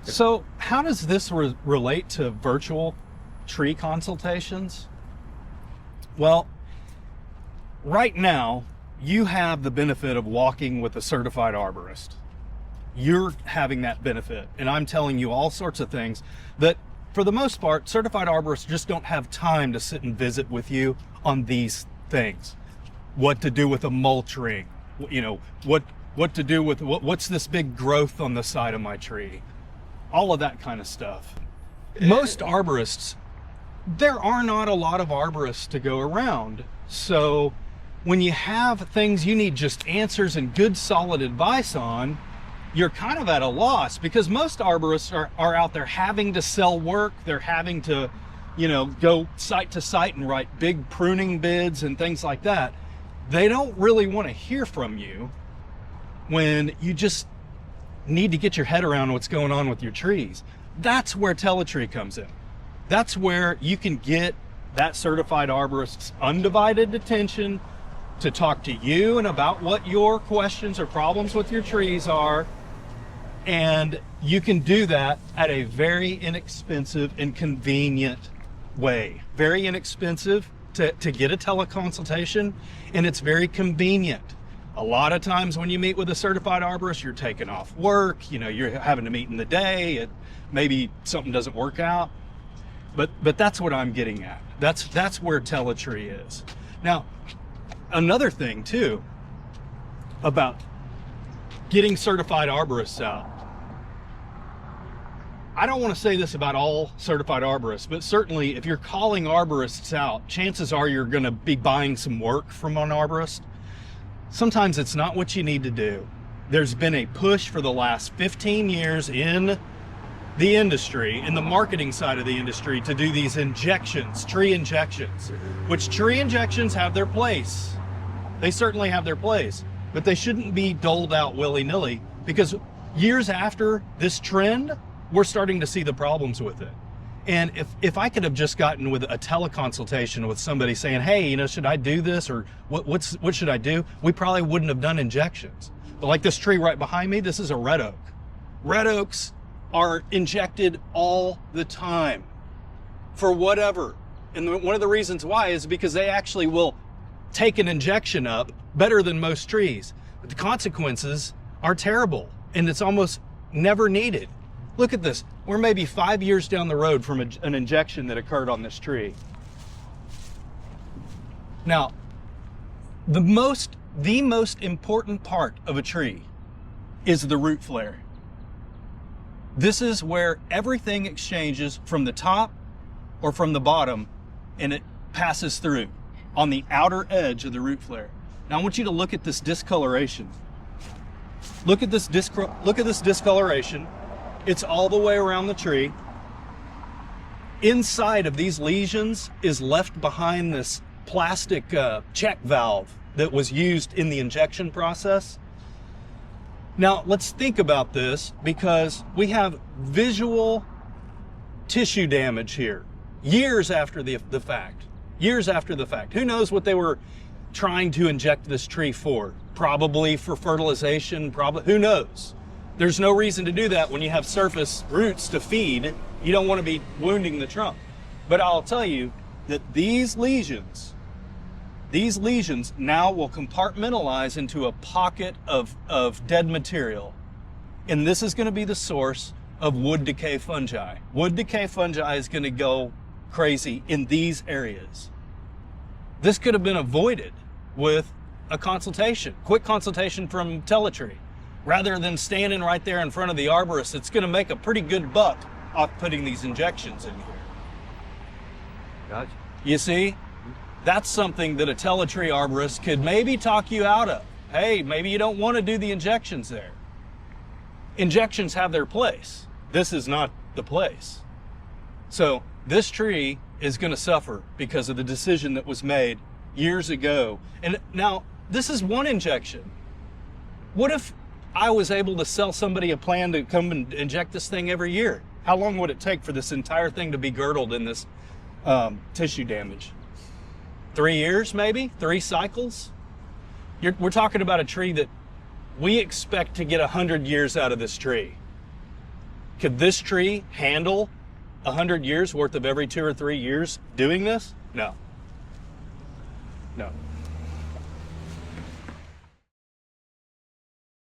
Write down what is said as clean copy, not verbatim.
So how does this relate to virtual tree consultations? Well, right now, you have the benefit of walking with a certified arborist. You're having that benefit, and I'm telling you all sorts of things that, for the most part, certified arborists just don't have time to sit and visit with you on these things. What to do with a mulch ring, you know, what to do with, what's this big growth on the side of my tree? All of that kind of stuff. Most arborists, there are not a lot of arborists to go around. So when you have things you need just answers and good solid advice on, you're kind of at a loss, because most arborists are out there having to sell work. They're having to, you know, go site to site and write big pruning bids and things like that. They don't really want to hear from you when you just need to get your head around what's going on with your trees. That's where TelaTree comes in. That's where you can get that certified arborist's undivided attention to talk to you and about what your questions or problems with your trees are. And you can do that at a very inexpensive and convenient way. Very inexpensive to get a teleconsultation, and it's very convenient. A lot of times when you meet with a certified arborist, you're taking off work, you know, you're having to meet in the day, maybe something doesn't work out. But that's what I'm getting at. That's where TelaTree is. Now, another thing too about getting certified arborists out. I don't want to say this about all certified arborists, but certainly if you're calling arborists out, chances are you're going to be buying some work from an arborist. Sometimes it's not what you need to do. There's been a push for the last 15 years in the industry, in the marketing side of the industry, to do these injections, tree injections, which tree injections have their place. They certainly have their place, but they shouldn't be doled out willy-nilly, because years after this trend, we're starting to see the problems with it. And if I could have just gotten with a teleconsultation with somebody saying, hey, you know, should I do this, or what should I do? We probably wouldn't have done injections. But like this tree right behind me, this is a red oak. Red oaks are injected all the time for whatever. And one of the reasons why is because they actually will take an injection up better than most trees. But the consequences are terrible, and it's almost never needed. Look at this. We're maybe 5 years down the road from an injection that occurred on this tree. Now, the most important part of a tree is the root flare. This is where everything exchanges from the top or from the bottom, and it passes through on the outer edge of the root flare. Now I want you to look at this discoloration. Look at this discoloration. It's all the way around the tree. Inside of these lesions is left behind this plastic check valve that was used in the injection process. Now let's think about this, because we have visual tissue damage here years after the fact. Years after the fact. Who knows what they were trying to inject this tree for? Probably for fertilization, who knows? There's no reason to do that when you have surface roots to feed. You don't want to be wounding the trunk. But I'll tell you that these lesions now will compartmentalize into a pocket of dead material. And this is going to be the source of wood decay fungi. Wood decay fungi is going to go crazy in these areas. This could have been avoided with a consultation, quick consultation from TelaTree. Rather than standing right there in front of the arborist, it's going to make a pretty good buck off putting these injections in here. Gotcha. You see, that's something that a TelaTree arborist could maybe talk you out of. Hey, maybe you don't want to do the injections there. Injections have their place. This is not the place. So this tree is going to suffer because of the decision that was made years ago. And now, this is one injection. What if I was able to sell somebody a plan to come and inject this thing every year? How long would it take for this entire thing to be girdled in this tissue damage? 3 years, maybe? 3 cycles? We're talking about a tree that we expect to get 100 years out of this tree. Could this tree handle 100 years worth of every 2 or 3 years doing this? No. No.